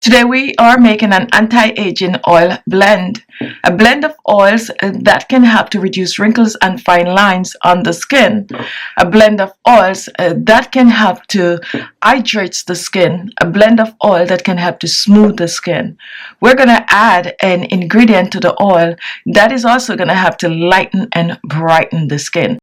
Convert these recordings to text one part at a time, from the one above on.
Today we are making an anti-aging oil blend, a blend of oils that can help to reduce wrinkles and fine lines on the skin, a blend of oils that can help to hydrate the skin, a blend of oil that can help to smooth the skin. We're going to add an ingredient to the oil that is also going to help to lighten and brighten the skin.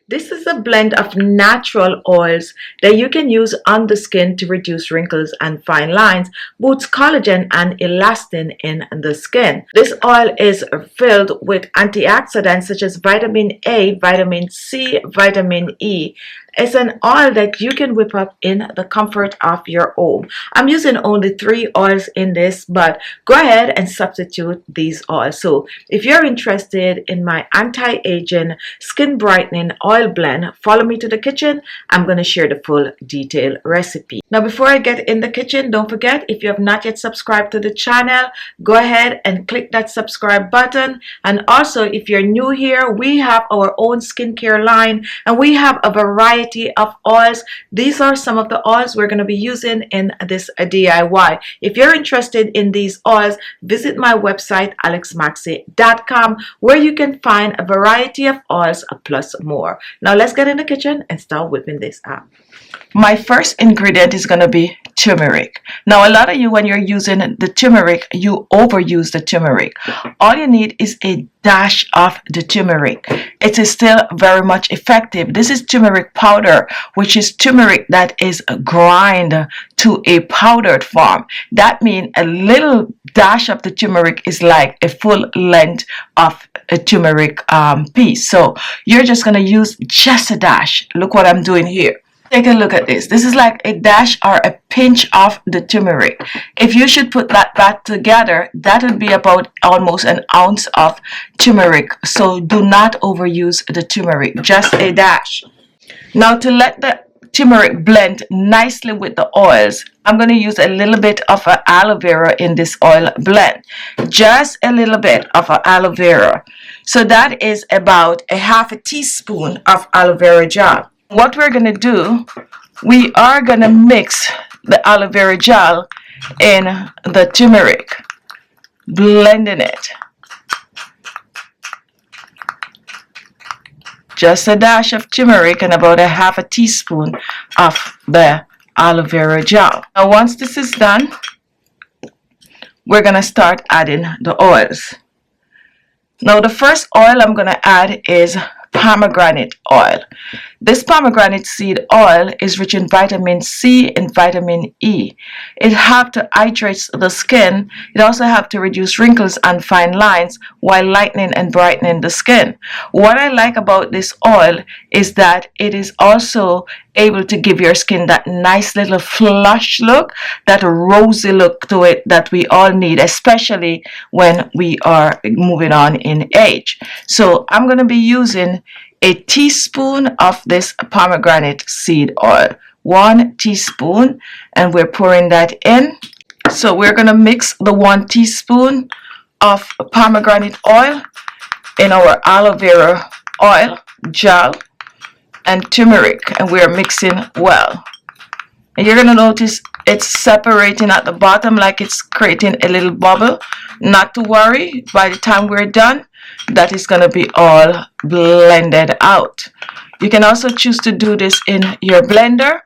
This is a blend of natural oils that you can use on the skin to reduce wrinkles and fine lines, boosts collagen and elastin in the skin. This oil is filled with antioxidants such as vitamin A, vitamin C, vitamin E. It's an oil that you can whip up in the comfort of your home. I'm using only 3 oils in this, but go ahead and substitute these oils. So if you're interested in my anti-aging skin brightening oil blend, follow me to the kitchen. I'm going to share the full detailed recipe. Now before I get in the kitchen, don't forget, if you have not yet subscribed to the channel, go ahead and click that subscribe button. And also, if you're new here, we have our own skincare line and we have a variety of oils. These are some of the oils we're going to be using in this DIY. If you're interested in these oils, visit my website ALESMAXii.com, where you can find a variety of oils plus more. Now let's get in the kitchen and start whipping this up. My first ingredient is going to be turmeric. Now a lot of you, when you're using the turmeric, you overuse the turmeric. All you need is a dash of the turmeric. It is still very much effective. This is turmeric powder, which is turmeric that is ground to a powdered form. That means a little dash of the turmeric is like a full length of a turmeric piece. So you're just going to use just a dash. Look what I'm doing here. Take a look at this. This is like a dash or a pinch of the turmeric. If you should put that back together, that would be about almost an ounce of turmeric. So do not overuse the turmeric, just a dash. Now to let the turmeric blend nicely with the oils, I'm going to use a little bit of aloe vera in this oil blend. Just a little bit of aloe vera. So that is about a half a teaspoon of aloe vera gel. What we're going to do, we are going to mix the aloe vera gel in the turmeric, blending it. Just a dash of turmeric and about a half a teaspoon of the aloe vera gel. Now once this is done, we're going to start adding the oils. Now the first oil I'm going to add is pomegranate oil. This pomegranate seed oil is rich in vitamin C and vitamin E. It helps to hydrate the skin. It also helps to reduce wrinkles and fine lines while lightening and brightening the skin. What I like about this oil is that it is also able to give your skin that nice little flush look, that rosy look to it that we all need, especially when we are moving on in age. So I'm going to be using a teaspoon of this pomegranate seed oil, 1 teaspoon, and we're pouring that in. So we're going to mix the 1 teaspoon of pomegranate oil in our aloe vera oil gel and turmeric, and we're mixing well. And you're going to notice it's separating at the bottom, like it's creating a little bubble. Not to worry, by the time we're done, that is going to be all blended out. You can also choose to do this in your blender,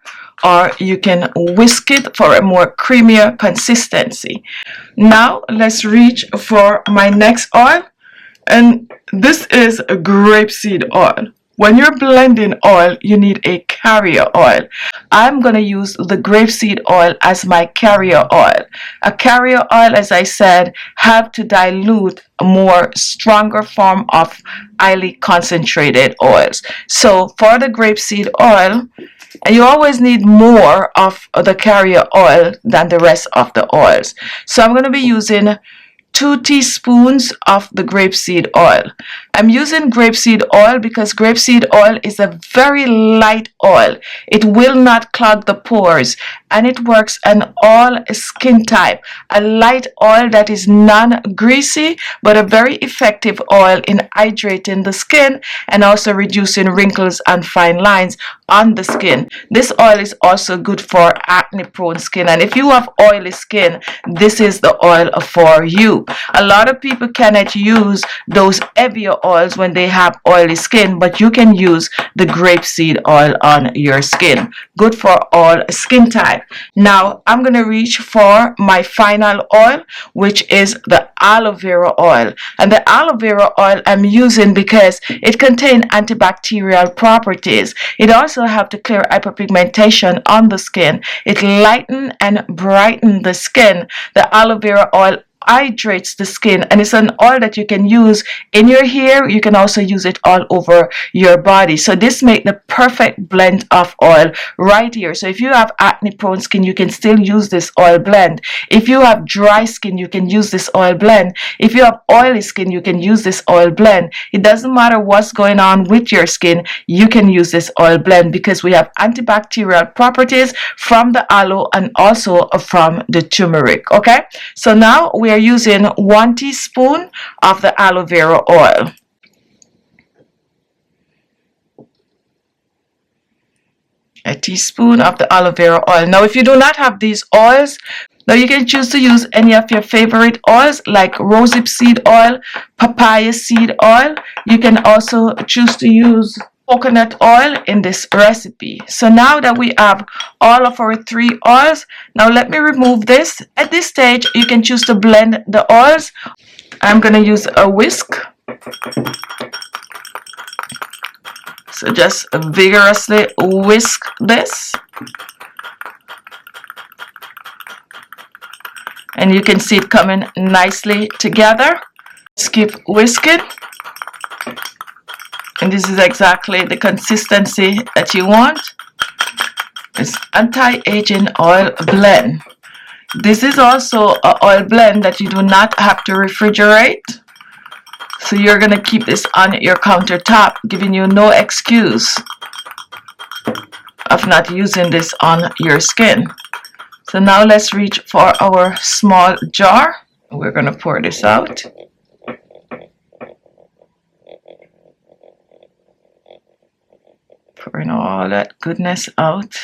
or you can whisk it for a more creamier consistency. Now let's reach for my next oil, and this is a grapeseed oil. When you're blending oil, you need a carrier oil. I'm going to use the grapeseed oil as my carrier oil. A carrier oil, as I said, helps to dilute a more stronger form of highly concentrated oils. So for the grapeseed oil, and you always need more of the carrier oil than the rest of the oils. So I'm going to be using 2 teaspoons of the grapeseed oil, I'm using grapeseed oil because grapeseed oil is a very light oil. It will not clog the pores, and it works on all skin type. A light oil that is non-greasy, but a very effective oil in hydrating the skin and also reducing wrinkles and fine lines on the skin. This oil is also good for acne prone skin, and if you have oily skin, this is the oil for you. A lot of people cannot use those heavier oils when they have oily skin, but you can use the grapeseed oil on your skin. Good for all skin type. Now I'm going to reach for my final oil, which is the aloe vera oil. And the aloe vera oil I'm using because it contains antibacterial properties. It also helps to clear hyperpigmentation on the skin. It lightens and brightens the skin. The aloe vera oil hydrates the skin, and it's an oil that you can use in your hair. You can also use it all over your body. So this makes the perfect blend of oil right here. So if you have acne prone skin, you can still use this oil blend. If you have dry skin, you can use this oil blend. If you have oily skin, you can use this oil blend. It doesn't matter what's going on with your skin, you can use this oil blend because we have antibacterial properties from the aloe and also from the turmeric. Okay, so now we are using 1 teaspoon of the aloe vera oil. A teaspoon of the aloe vera oil. Now if you do not have these oils, now you can choose to use any of your favorite oils like rosehip seed oil, papaya seed oil. You can also choose to use coconut oil in this recipe. So now that we have all of our 3 oils, now let me remove this. At this stage, you can choose to blend the oils. I'm going to use a whisk. So just vigorously whisk this. And you can see it coming nicely together. Just keep whisking. And this is exactly the consistency that you want. It's anti-aging oil blend. This is also an oil blend that you do not have to refrigerate. So you're going to keep this on your countertop, giving you no excuse of not using this on your skin. So now let's reach for our small jar. We're going to pour this out. Pouring all that goodness out.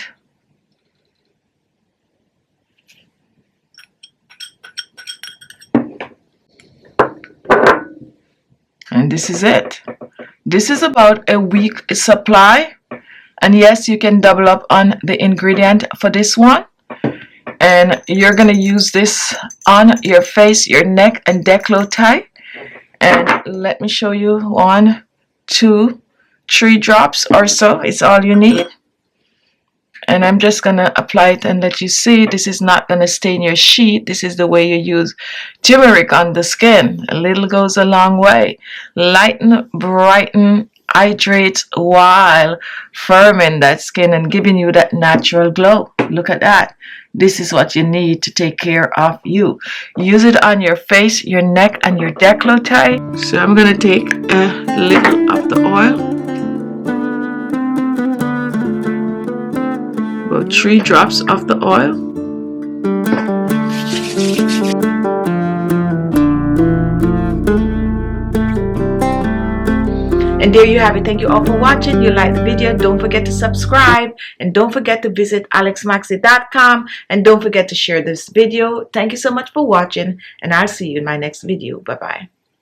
And this is it. This is about a week supply. And yes, you can double up on the ingredient for this one. And you're going to use this on your face, your neck, and décolleté. And let me show you 1, 2, 3 drops or so. It's all you need. And I'm just going to apply it and let you see. This is not going to stain your sheet. This is the way you use turmeric on the skin. A little goes a long way. Lighten, brighten, hydrate while firming that skin and giving you that natural glow. Look at that. This is what you need to take care of you. Use it on your face, your neck, and your décolleté. So I'm going to take a little of the oil. About 3 drops of the oil. And there you have it. Thank you all for watching. You like the video, don't forget to subscribe, and don't forget to visit ALESMAXii.com, and don't forget to share this video. Thank you so much for watching, and I'll see you in my next video. Bye bye.